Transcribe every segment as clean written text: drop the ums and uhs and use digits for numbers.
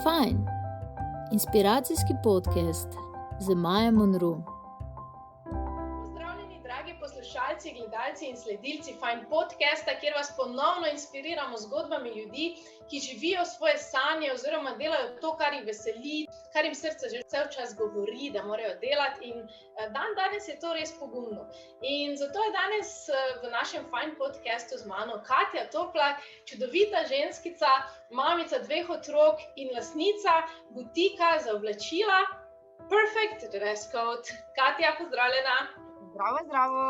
fajn. Inspiracijski podcast z Majo Monroe. Pozdravljeni, dragi poslušalci, gledalci in sledilci Fajn podcasta, kjer vas ponovno inspiriramo zgodbami ljudi, ki živijo svoje sanje oziroma delajo to, kar jih veseli, kar jim srce že cel čas govori, da morajo delati, in danes je to res pogumno. In zato je danes v našem Fajn podcastu z mano Katja Toplak, čudovita ženskica, mamica 2 otrok in lastnica butika za oblačila Perfect Dress Code. Katja, pozdravljena. Zdravo, zdravo.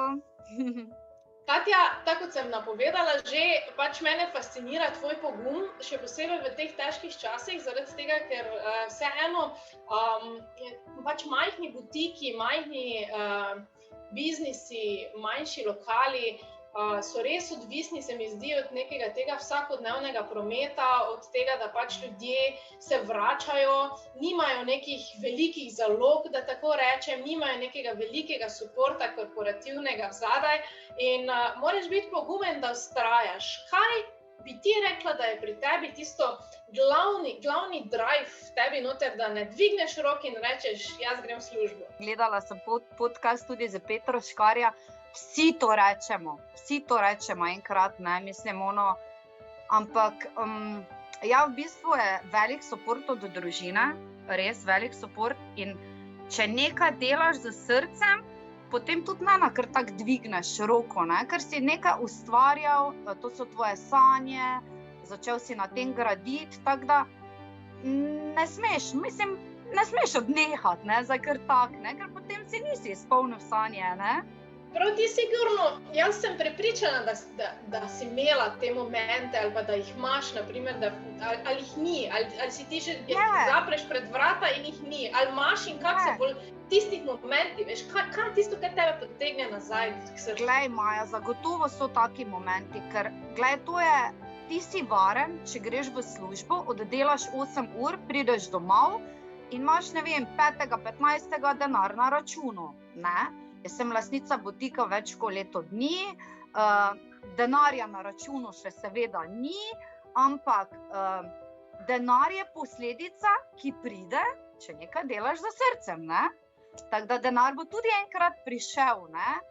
Katja, tako kot sem napovedala, že mene fascinira tvoj pogum, še posebej v teh težkih časih, zaradi tega, ker vseeno majhni butiki, majhni biznisi, manjši lokali so res odvisni, se mi zdi, od nekega tega vsakodnevnega prometa, od tega, da ljudje se vračajo, nimajo nekih velikih zalog, da tako rečem, nimajo nekega velikega suporta korporativnega zadaj in moraš biti pogumen, da vztrajaš. Kaj bi ti rekla, da je pri tebi tisto glavni drive v tebi noter, da ne dvigneš rok in rečeš, jaz grem v službo? Gledala sem podcast tudi za Petro Škarja. Vsi to rečemo enkrat, ne, mislim, ampak ja, v bistvu je velik support od družine, res velik support, in če nekaj delaš z srcem, potem tudi ne kar tako dvigneš roko, ne, ker si nekaj ustvarjal, to so tvoje sanje, začel si na tem graditi, tako da ne smeš odnehati, ne, za kar tak, ne, ker potem si nisi izpolnil sanje, ne. Prav ti sigurno, jaz sem prepričana, da si imela te momente ali pa da jih imaš, naprimer, ali jih ni, ali si ti že zapreš pred vrata in jih ni, ali imaš in kako se bolj tistih momentih, veš, kaj tisto, kar tebe potegne nazaj k srcu? Glej, Maja, zagotovo so taki momenti, ker, glej, to je, ti si varen, če greš v službo, oddelaš 8 ur, prideš domov in imaš, ne vem, 5., 15. denar na računu, ne? Jaz sem lastnica butika več kot leto dni, denarja na računu še seveda ni, ampak denar je posledica, ki pride, če nekaj delaš za srcem, ne? Tako da denar bo tudi enkrat prišel, ne?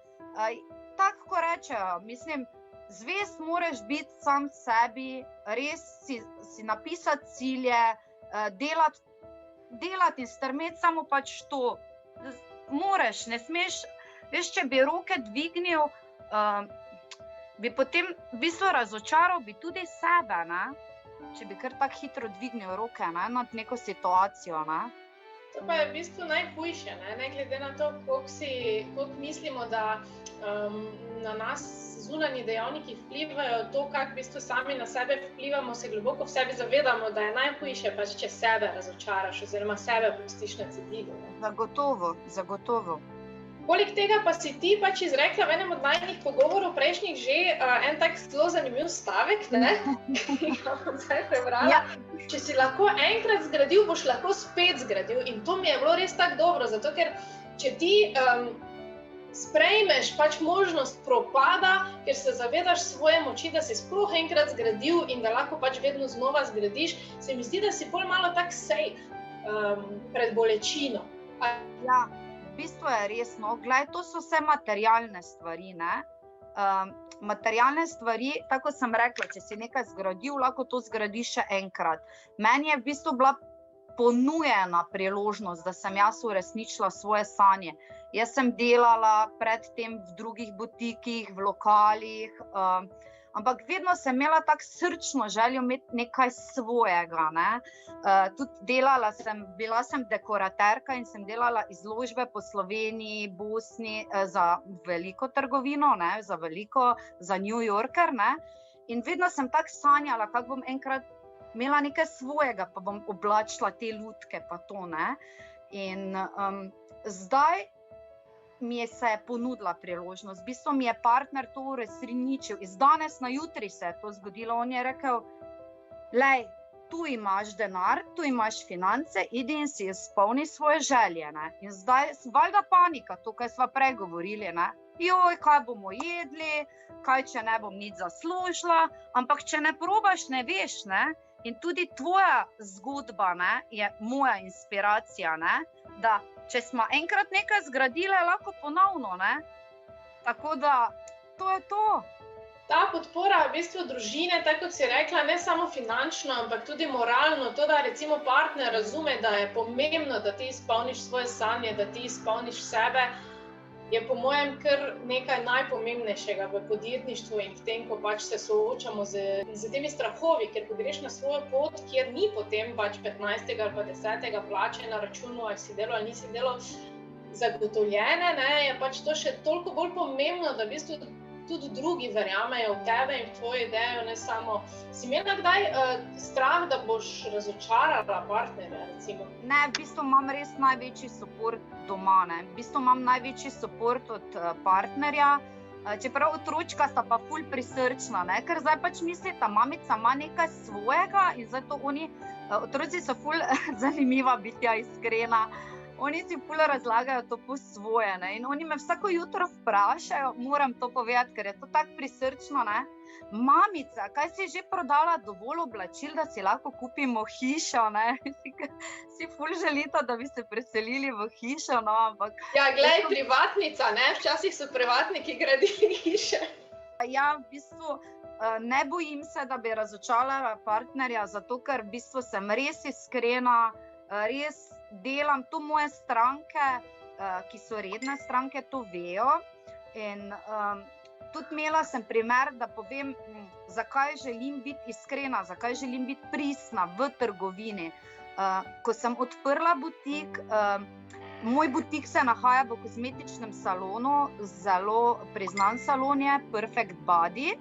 Tako ko rečejo, mislim, zvest moraš biti sam sebi, res si napisati cilje, delati in strmeti samo to. Moraš, ne smeš, veš, če bi roke dvignil, bi potem v bistvu razočaral bi tudi sebe, ne? Če bi kar tako hitro dvignil roke, ne? Nad neko situacijo, ne? To pa je v bistvu najhujše, ne glede na to, koliko mislimo, da na nas zunanji dejavniki vplivajo, to, kako v bistvu sami na sebe vplivamo, se globoko v sebi zavedamo, da je najhujše, če sebe razočaraš oziroma sebe pustiš na cedilu. Zagotovo. Poleg tega pa si ti izrekla v enem od najnih pogovorov prejšnjih že en tak zelo zanimiv stavek, ne? Ki ga bom zdaj prebrala. Ja. Če si lahko enkrat zgradil, boš lahko spet zgradil. In to mi je bilo res tako dobro, zato ker če ti sprejmeš možnost propada, ker se zavedaš svoje moči, da si sploh enkrat zgradil in da lahko vedno znova zgradiš, se mi zdi, da si bolj malo tak safe pred bolečino. Ja, v bistvu je res, no, glej, to so vse materialne stvari, ne. Materialne stvari, tako sem rekla, če si nekaj zgradil, lahko to zgradiš še enkrat. Meni je v bistvu bila ponujena priložnost, da sem jaz uresničila svoje sanje. Jaz sem delala predtem v drugih butikih, v lokalih, ampak vedno sem imela tako srčno željo imeti nekaj svojega, ne. Tudi bila sem dekoraterka in sem delala izložbe po Sloveniji, Bosni, za veliko trgovino, ne, za New Yorker, ne. In vedno sem tako sanjala, kako bom enkrat imela nekaj svojega, pa bom oblačila te lutke, pa to, ne. In zdaj mi se je ponudila priložnost. V bistvu mi je partner to uresničil. Iz danes na jutri se je to zgodilo. On je rekel, lej, tu imaš denar, tu imaš finance, idi in si izpolni svoje želje, ne. In zdaj, valjda panika, to, kaj sva prej govorili, ne. Joj, kaj bomo jedli, kaj če ne bom nič zaslužila, ampak če ne probaš, ne veš, ne. In tudi tvoja zgodba, ne, je moja inspiracija, ne, da če smo enkrat nekaj zgradile, lahko ponovno, ne. Tako da, to je to. Ta podpora v bistvu družine, tako kot si rekla, ne samo finančno, ampak tudi moralno, to, da recimo partner razume, da je pomembno, da ti izpolniš svoje sanje, da ti izpolniš sebe, je po mojem kar nekaj najpomembnejšega v podjetništvu in v tem, ko pač se soočamo z temi strahovi, ker ko greš na svojo pot, kjer ni potem pač 15. ali pa 10. plače na računu, ali si delal ali nisi delal, zagotovljene, ne, je pač to še toliko bolj pomembno, da v bistvu tudi drugi verjamejo v tebe in v tvojo idejo, ne samo. Si imela kdaj strah, da boš razočarala partnerja, recimo? Ne, v bistvu imam res največji suport doma, ne. V bistvu imam največji suport od partnerja, čeprav otročka sta pa ful prisrčna, ne, ker zdaj pač mislita, mamica ima nekaj svojega in zato oni, otroci so ful zanimiva bitja, iskrena. Oni si ful razlagajo to po svoje, ne, in oni me vsako jutro vprašajo, moram to povedati, ker je to tako prisrčno, ne. Mamica, kaj si že prodala dovolj oblačil, da si lahko kupimo hišo, ne? Si ful želita, da bi se preselili v hišo, no, ampak... Ja, glej, privatnica, ne? Včasih so privatniki gradili hiše. Ja, v bistvu ne bojim se, da bi razočarala partnerja, zato ker v bistvu sem res iskrena, res delam, to moje stranke, ki so redne stranke, to vejo. In tudi imela sem primer, da povem, zakaj želim biti iskrena, zakaj želim biti pristna v trgovini. Ko sem odprla butik, moj butik se nahaja v kozmetičnem salonu, zelo priznan salon je Perfect Body.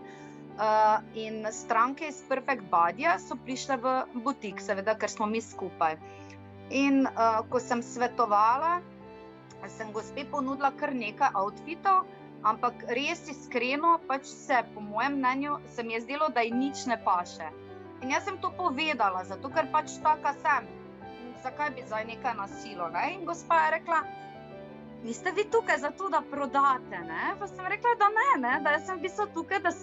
In stranke iz Perfect Bodyja so prišle v butik, seveda, ker smo mi skupaj. In ko sem svetovala, sem gospe ponudila kar nekaj outfitov, ampak res iskreno, pač se, po mojem mnenju, se mi je zdelo, da ji nič ne paše. In jaz sem to povedala, zato ker pač taka sem. Zakaj bi zdaj nekaj na silo, ne? In gospa je rekla, niste vi tukaj zato, da prodate, ne? Pa sem rekla, da ne, da jaz sem v bistvu tukaj, da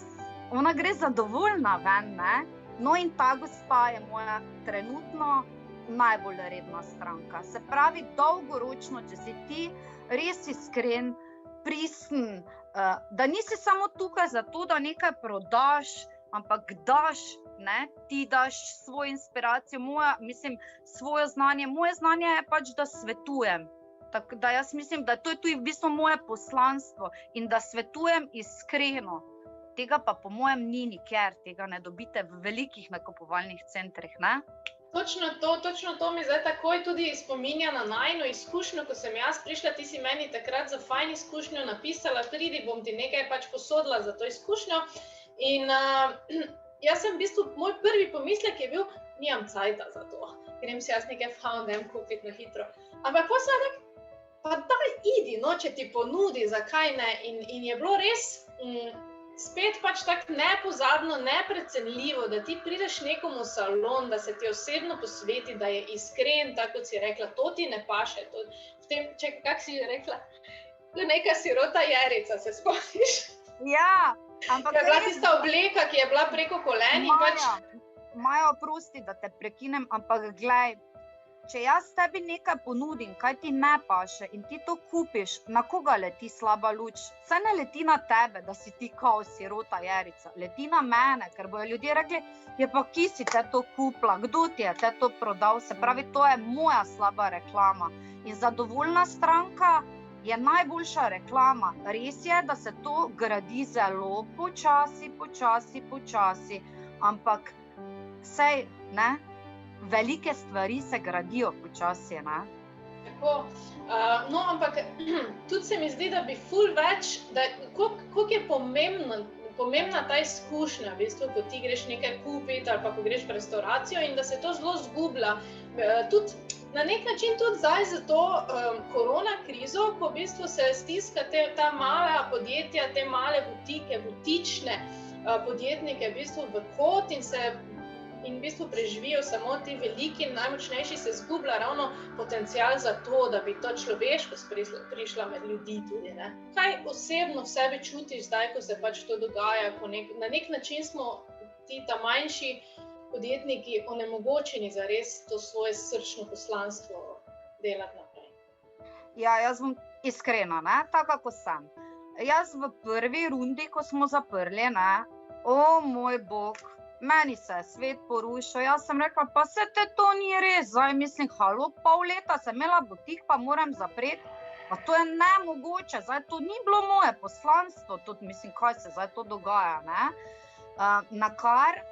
ona gre zadovoljna ven, ne? No in ta gospa je moja trenutno najbolj redna stranka. Se pravi, dolgoročno, če si ti res iskren, pristen, da nisi samo tukaj zato, da nekaj prodaš, ampak daš, ne, ti daš svojo inspiracijo, svoje znanje. Moje znanje je pač, da svetujem. Tako da jaz mislim, da to je tudi v bistvu moje poslanstvo in da svetujem iskreno. Tega pa po mojem ni nikjer, tega ne dobite v velikih nakupovalnih centrih, ne? Točno to mi zdaj takoj tudi spominja na najino izkušnjo, ko sem jaz prišla, ti si meni takrat za fajn izkušnjo napisala, pridi, bom ti nekaj pač posodila za to izkušnjo. In jaz sem v bistvu, moj prvi pomislek je bil, nimam cajta za to, grem si jaz nekaj H&M kupiti na hitro. Ampak potem sem rekla, pa daj idi, no, če ti ponudi, zakaj ne? In je bilo res... spet pač tako nepozabno, neprecenljivo, da ti prideš nekomu v salon, da se ti osebno posveti, da je iskren, tako kot si rekla, to ti ne paše. Kako si rekla? Neka sirota Jerica, se spomniš? Ja, ampak... Je bila tista obleka, ki je bila preko koleni. Maja, oprosti, da te prekinem, ampak glej, če jaz tebi nekaj ponudim, kaj ti ne paše in ti to kupiš, na koga leti slaba luč? Saj ne leti na tebe, da si ti kao sirota Jerica, leti na mene, ker bojo ljudje rekli, je pa ki si te to kupila, kdo ti je te to prodal? Se pravi, to je moja slaba reklama. In zadovoljna stranka je najboljša reklama. Res je, da se to gradi zelo počasi, ampak sej, ne? Velike stvari se gradijo počasi, ne? Tako, no, ampak tudi se mi zdi, da bi ful več, da koliko je pomembna ta izkušnja, v bistvu, ko ti greš nekaj kupiti ali pa ko greš v restauracijo in da se to zelo zgublja. Tudi na nek način tudi zdaj za to korona krizo, ko v bistvu se stiska ta mala podjetja, te male butike, butične podjetnike v bistvu v kot in v bistvu preživijo samo ti veliki in najmočnejši, se zgublja ravno potencial za to, da bi to človeškost prišla med ljudi tudi, ne? Kaj osebno v sebi čutiš zdaj, ko se pač to dogaja, na nek način smo ti ta manjši podjetniki onemogočeni za res to svoje srčno poslanstvo delati naprej? Ja, jaz bom iskrena, ne, tako kot sem. Jaz v prvi rundi, ko smo zaprli, ne, o moj bog, meni se je svet porušil. Jaz sem rekla, pa se te to ni res, zdaj mislim, halo, pol leta sem imela butik, pa moram zapreti. Pa to je nemogoče, zdaj to ni bilo moje poslanstvo, tudi mislim, kaj se zdaj to dogaja, ne. Na kar,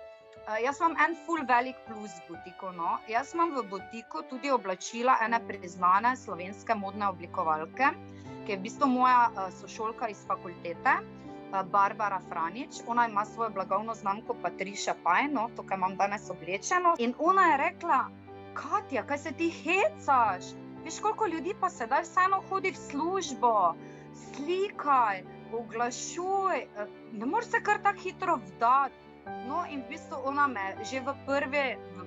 jaz imam en ful velik plus v butiku, no. Jaz imam v butiku tudi oblačila ene priznane slovenske modne oblikovalke, ki je v bistvu moja sošolka iz fakultete, Barbara Franič. Ona ima svojo blagovno znamko Patricia Pai, no, to, kaj imam danes oblečeno. In ona je rekla, Katja, kaj se ti hecaš? Veš, koliko ljudi pa sedaj vseeno hodi v službo, slikaj, oglašuj, ne moreš se kar tako hitro vdati. No, in v bistvu ona me že v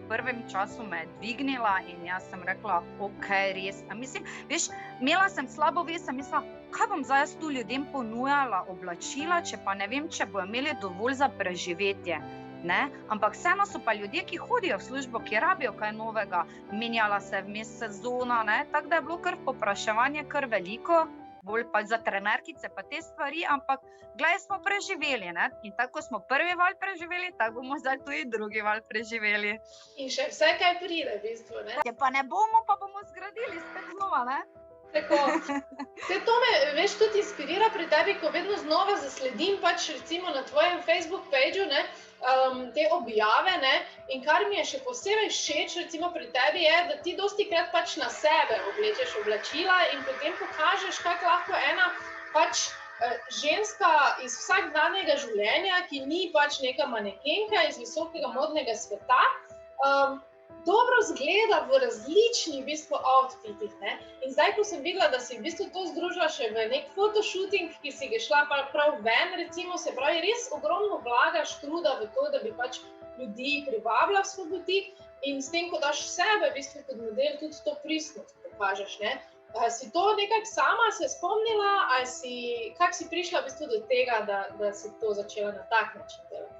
prvem času me je dvignila in jaz sem rekla, ok, res. Mislim, veš, imela sem slabo vest, sem mislila, kaj bom zdaj jaz tu ljudem ponujala oblačila, če pa ne vem, če bojo imeli dovolj za preživetje. Ne? Ampak vseeno so pa ljudje, ki hodijo v službo, ki rabijo kaj novega, menjala se vmes sezona, ne? Tako da je bilo kar povpraševanje kar veliko, bolj pa za trenerkice pa te stvari, ampak glej, smo preživeli, ne? In tako smo prvi val preživeli, tako bomo zdaj tudi drugi val preživeli. In še vse kaj pride, v bistvu, ne? Ja, pa ne bomo, pa bomo zgradili spet znova, ne? Tako, to me, veš, tudi inspirira pri tebi, ko vedno znova zasledim pač recimo na tvojem Facebook pageu, ne, te objave, ne, in kar mi je še posebej všeč recimo pri tebi je, da ti dostikrat pač na sebe oblečeš oblačila in potem pokažeš, kako lahko ena pač ženska iz vsakdanjega življenja, ki ni pač neka manekenka iz visokega modnega sveta, dobro zgleda v različnih v bistvu outfitih, ne. In zdaj, ko sem videla, da si v bistvu to združila še v nek fotoshooting, ki si ga šla prav ven, recimo, se pravi, res ogromno vlagaš truda v to, da bi pač ljudi privabila v svoj butik in s tem, ko daš sebe v bistvu kot model, tudi to pristnost pokažeš, ne. Si to nekako sama se spomnila, ali kako si prišla v bistvu do tega, da si to začela na tak način delati?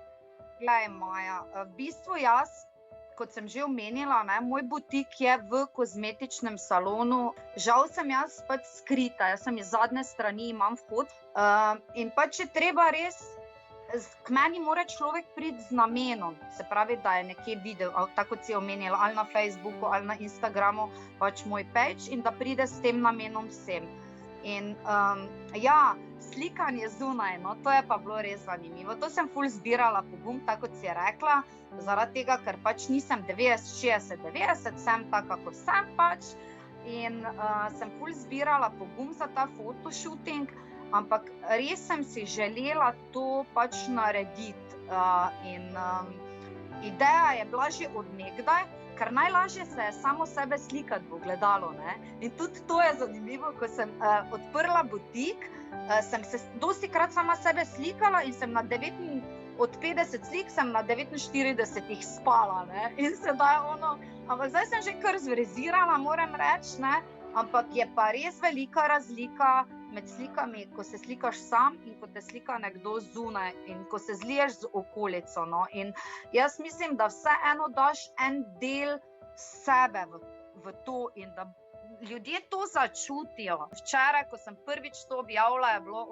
Glej, Maja, v bistvu jaz, kot sem že omenila, ne, moj butik je v kozmetičnem salonu. Žal sem jaz pač skrita, jaz sem iz zadnje strani, imam vhod. In pač je treba res, k meni mora človek priti z namenom. Se pravi, da je nekje videl, tako kot si omenila, ali na Facebooku, ali na Instagramu, pač moj page in da pride s tem namenom vsem. In ja, slikanje zunaj, no, to je pa bilo res zanimivo. To sem ful zbirala pogum, tako kot si je rekla, zaradi tega, ker pač nisem 90-60-90, sem taka, kot sem pač. In sem ful zbirala pogum za ta fotoshooting, ampak res sem si želela to pač narediti. Ideja je bila že od nekdaj, ker najlažje se je samo sebe slikati v ogledalo, ne. In tudi to je zanimivo, ko sem odprla butik, sem se dostikrat sama sebe slikala in sem od 50 slik sem na 49 spala, ne. In sedaj ampak zdaj sem že kar zvrezirala, moram reči, ne. Ampak je pa res velika razlika med slikami, ko se slikaš sam in ko te slika nekdo zunaj in ko se zliješ z okolico, no. In jaz mislim, da vseeno daš en del sebe v to in da ljudje to začutijo. Včeraj, ko sem prvič to objavila, je bilo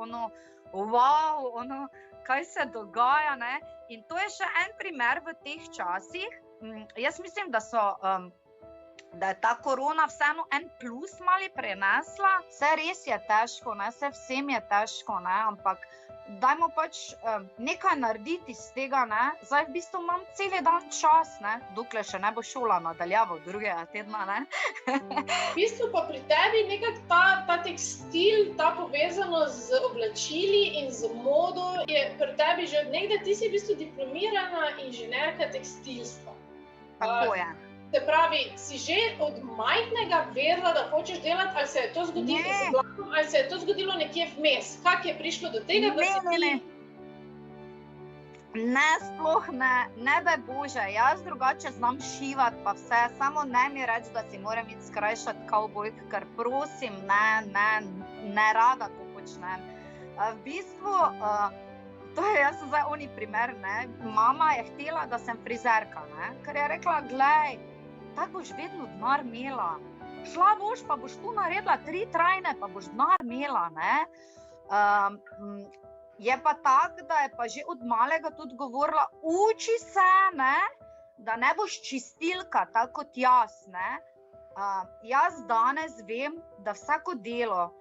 wow, kaj se dogaja, ne. In to je še en primer v teh časih. Jaz mislim, da je ta korona vseeno en plus mali prenesla. Vse res je težko, ne, vse vsem je težko, ne, ampak dajmo pač nekaj narediti iz tega, ne. Zdaj v bistvu imam cel dan čas, ne, dokler še ne bo šola nadaljavo drugega tedna, ne. V bistvu pa pri tebi nekako ta tekstil, ta povezanost z oblačili in z modo je pri tebi že od nekdaj, ti si v bistvu diplomirana inženirka tekstilstva. Tako je. Se pravi, si že od majhnega vedela, da hočeš delati, ali se je to zgodilo z blagom, ali se je to zgodilo nekje vmes? Kako je prišlo do tega, da si ti... Ne, sploh ne, ne daj Bože, jaz drugače znam šivati pa vse, samo ne mi reči, da si moram iti skrajšati kavbojk, ker prosim, ne rada to počnem. V bistvu, To je, jaz sem zdaj oni primer, ne. Mama je htela, da sem frizerka, ne, ker je rekla, glej, tako boš vedno denar imela. Šla boš, pa boš tu naredila 3 trajne, pa boš denar imela, ne. Je pa tako, da je pa že od malega tudi govorila, uči se, ne, da ne boš čistilka, tako kot jaz, ne. Jaz danes vem, da vsako delo,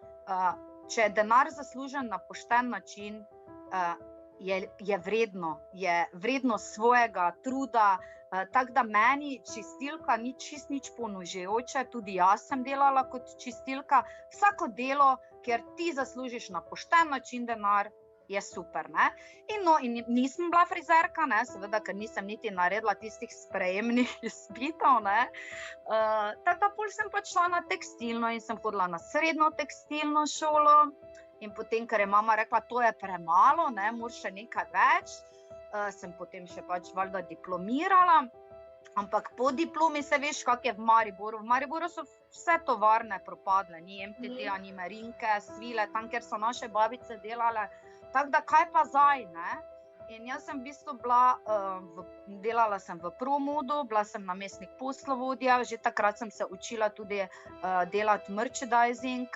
če je denar zaslužen na pošten način, je vredno svojega truda, tako da meni čistilka ni čisto nič ponižujoče, tudi jaz sem delala kot čistilka, vsako delo, kjer ti zaslužiš na pošten način denar, je super, ne. In nisem bila frizerka, ne, seveda, ker nisem niti naredila tistih sprejemnih izpitov, ne. Tako da pol sem pa šla na tekstilno in sem hodila na srednjo tekstilno šolo. In potem, ker je mama rekla, to je premalo, ne, moraš še nekaj več, sem potem še pač valjda diplomirala. Ampak po diplomi se veš, kak je v Mariboru. V Mariboru so vse tovarne propadle, ni MTT-ja, ni Merinke, Svile, tam, kjer so naše babice delale. Tako da kaj pa zdaj, ne? In jaz sem v bistvu bila, delala sem v Promodu, bila sem namestnik poslovodja, že takrat sem se učila tudi delati merchandising.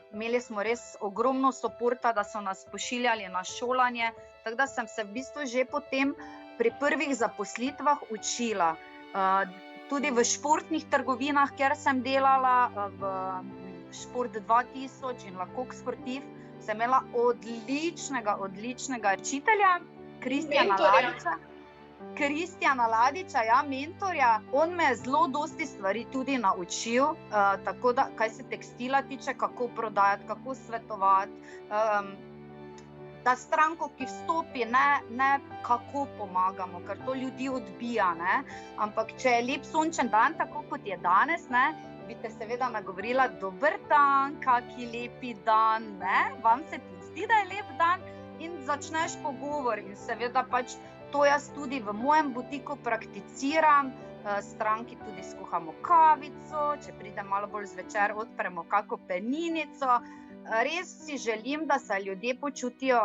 Imeli smo res ogromno suporta, da so nas pošiljali na šolanje, tako da sem se v bistvu že potem pri prvih zaposlitvah učila. Tudi v športnih trgovinah, kjer sem delala, v Šport 2000 in La Coq Sportif, sem imela odličnega učitelja, Kristjana Ladiča, ja, mentorja. On me je zelo dosti stvari tudi naučil, tako da, kaj se tekstila tiče, kako prodajati, kako svetovati, da stranko, ki vstopi, ne kako pomagamo, ker to ljudi odbija, ne. Ampak če je lep sončen dan, tako kot je danes, ne, bi te seveda nagovorila, dober dan, kaki lepi dan, ne, vam se ti zdi, da je lep dan, in začneš pogovor. In seveda pač to jaz tudi v mojem butiku prakticiram, stranki tudi skuhamo kavico, če pride malo bolj zvečer, odpremo kako peninico. Res si želim, da se ljudje počutijo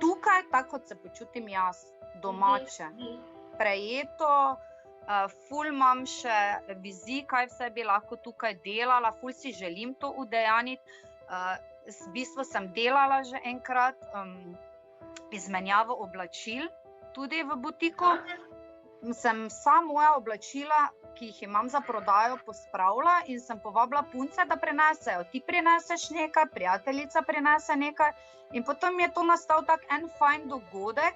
tukaj, tako kot se počutim jaz, domače, prejeto. Ful imam še vizij, kaj vse bi lahko tukaj delala, ful si želim to udejanjiti. V bistvu sem delala že enkrat izmenjavo oblačil, tudi v butiku. Sem vsa moja oblačila, ki jih imam za prodajo, pospravila in sem povabila punce, da prinesejo. Ti prineseš nekaj, prijateljica prinese nekaj in potem je to nastal tak en fajn dogodek,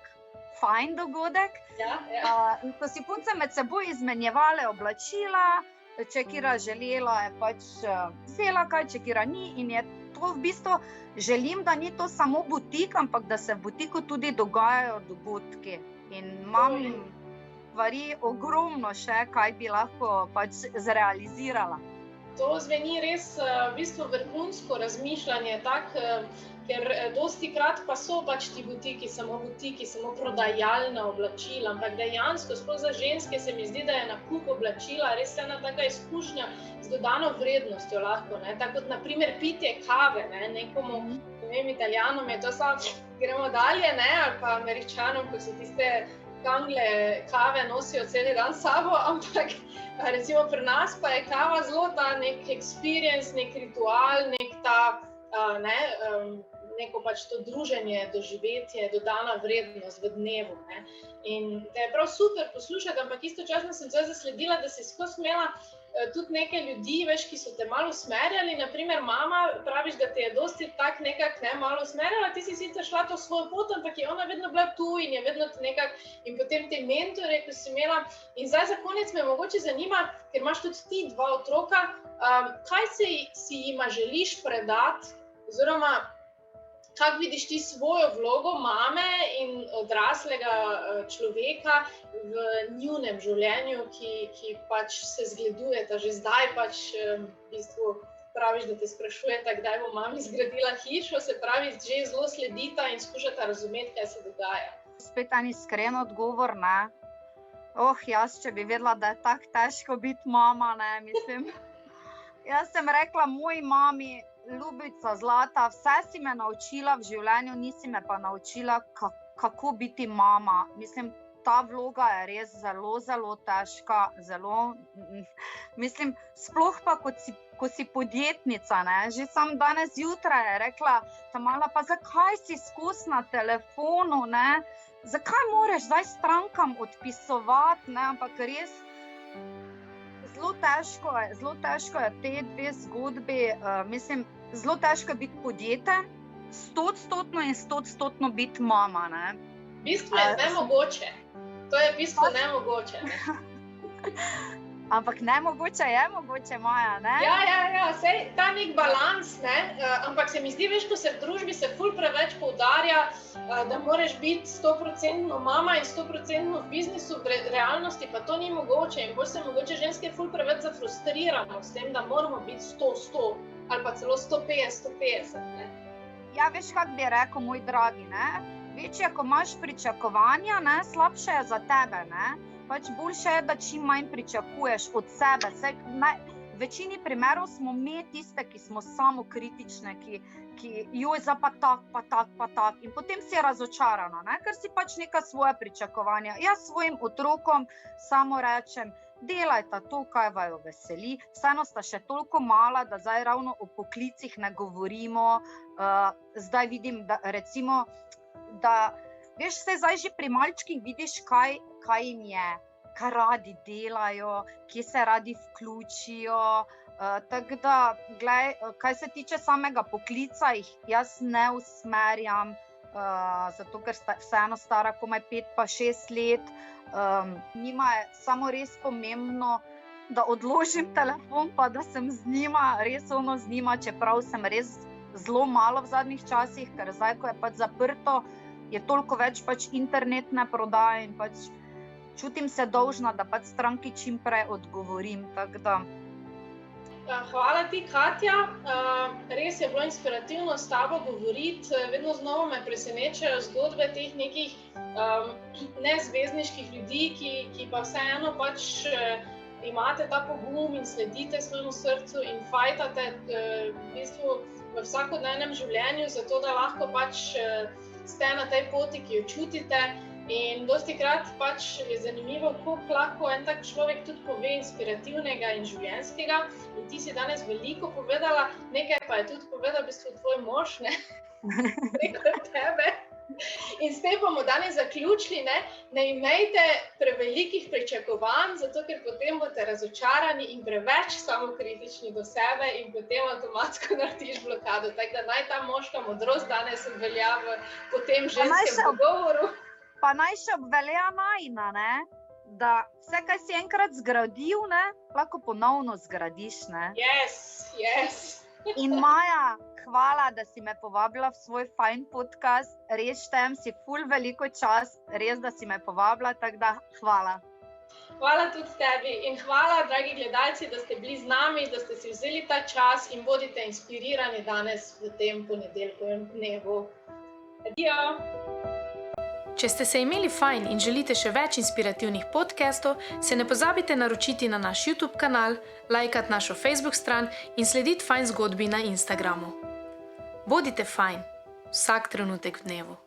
in so si punce med seboj izmenjevale oblačila, če je kira želela, je pač vzela kaj, če kira ni, in je to v bistvu, želim, da ni to samo butik, ampak da se v butiku tudi dogajajo dogodki. In imam stvari ogromno še, kaj bi lahko pač zrealizirala. To zveni res v bistvu vrhunsko razmišljanje, ker dostikrat pa so pač ti butiki, samo prodajalna oblačila, ampak dejansko, sploh za ženske, se mi zdi, da je nakup oblačila res ena taka izkušnja z dodano vrednostjo lahko, ne, tako kot na primer pitje kave, ne, nekomu, ne vem, Italijanom je to samo, gremo dalje, ne, ali pa Američanom, ko so tiste kangle kave nosijo cel dan s sabo, ampak recimo pri nas pa je kava zelo ta nek experience, nek ritual, nek ta, neko pač to druženje, doživetje, dodana vrednost v dnevu, ne. In te je prav super poslušati, ampak istočasno sem zdaj zasledila, da si skozi imela tudi nekaj ljudi, veš, ki so te malo usmerjali, na primer mama, praviš, da te je dosti tak nekako malo usmerjala, ti si sicer šla to svojo pot, ampak je ona vedno bila tu in je vedno te nekako, in potem te mentore, ko si imela. In zdaj za konec me mogoče zanima, ker imaš tudi ti 2 otroka, kaj si jima želiš predati, oziroma kako vidiš ti svojo vlogo mame in odraslega človeka v njunem življenju, ki pač se zgledujeta že zdaj, pač v bistvu praviš, da te sprašujeta, kdaj bo mami zgradila hišo, se pravi, že zelo sledita in skušata razumeti, kaj se dogaja. Spet en iskren odgovor, ne. Jaz, če bi vedela, da je tako težko biti mama, ne, mislim. Jaz sem rekla moji mami, ljubica zlata, vse si me naučila v življenju, nisi me pa naučila, kako biti mama. Mislim, ta vloga je res zelo, zelo težka, mislim, sploh pa, ko si podjetnica, ne? Že sam danes zjutraj je rekla Tamara, pa zakaj si skozi na telefonu, ne? Zakaj moraš zdaj strankam odpisovati, ne? Ampak res, zelo težko je te dve zgodbi, mislim, zelo težko je biti podjeten, 100% in 100% biti mama, ne? V bistvu je nemogoče. To je v bistvu nemogoče, ne? Ampak nemogoče je mogoče, Maja, ne? Ja, sej ta nek balans, ne? Ampak se mi zdi, veš, ko se v družbi se ful preveč poudarja, da moraš biti 100% mama in 100% v biznisu, v realnosti pa to ni mogoče in bolj se mogoče ženske ful preveč zafrustriramo s tem, da moramo biti 100 ali pa celo 150, ne? Ja, veš, kak bi rekel, moj dragi, ne? Večje, ko imaš pričakovanja, ne, slabše je za tebe, ne? Pač boljše je, da čim manj pričakuješ od sebe. V večini primerov smo mi tiste, ki smo samokritične, ki joj, za pa tak. In potem si razočarana, ne? Ker si pač neka svoja pričakovanja. Jaz svojim otrokom samo rečem, delajte to, kaj vaju veseli. Vseeno sta še toliko mala, da zdaj ravno o poklicih ne govorimo. Zdaj vidim, da recimo, da veš, se zdaj že pri malčkih vidiš, kaj jim je, kaj radi delajo, kje se radi vključijo. Tako da, glej, kaj se tiče samega poklica, jih jaz ne usmerjam, zato ker sta vseeno stara komaj 5 pa 6 let. Njima je samo res pomembno, da odložim telefon, pa da sem z njima, res z njima, čeprav sem res zelo malo v zadnjih časih, ker zdaj, ko je pač zaprto, je toliko več pač internetne prodaje in pač čutim se dolžna, da pač stranki čim prej odgovorim, tako da. Hvala ti, Katja. Res je bilo inspirativno s tabo govoriti. Vedno znova me presenečajo zgodbe teh nekih nezvezdniških ljudi, ki pa vseeno pač imate ta pogum in sledite svojemu srcu in fajtate v bistvu v vsakodnevnem življenju, zato da lahko pač ste na tej poti, ki jo čutite. In dostikrat pač je zanimivo, koliko lahko en tak človek tudi pove inspirativnega in življenjskega. In ti si danes veliko povedala, nekaj pa je tudi povedal v bistvu tvoj mož, ne? Preko tebe. In s tem bomo danes zaključili, ne imejte prevelikih pričakovanj, zato ker potem boste razočarani in preveč samokritični do sebe in potem avtomatsko narediš blokado. Tako da naj ta moška modrost danes obvelja po tem ženskem pogovoru. Pa naj še obvelja najina, ne? Da vse, kaj si enkrat zgradil, ne, lahko ponovno zgradiš, ne? Yes. In Maja, hvala, da si me povabila v svoj fajn podcast. Res štejem si ful veliko čast, res, da si me povabila, tako da hvala. Hvala tudi tebi in hvala, dragi gledalci, da ste bili z nami, da ste si vzeli ta čas in bodite inspirirani danes v tem ponedeljkovem dnevu. Adijo! Če ste se imeli fajn in želite še več inspirativnih podcastov, se ne pozabite naročiti na naš YouTube kanal, lajkati našo Facebook stran in slediti fajn zgodbi na Instagramu. Bodite fajn, vsak trenutek v dnevu.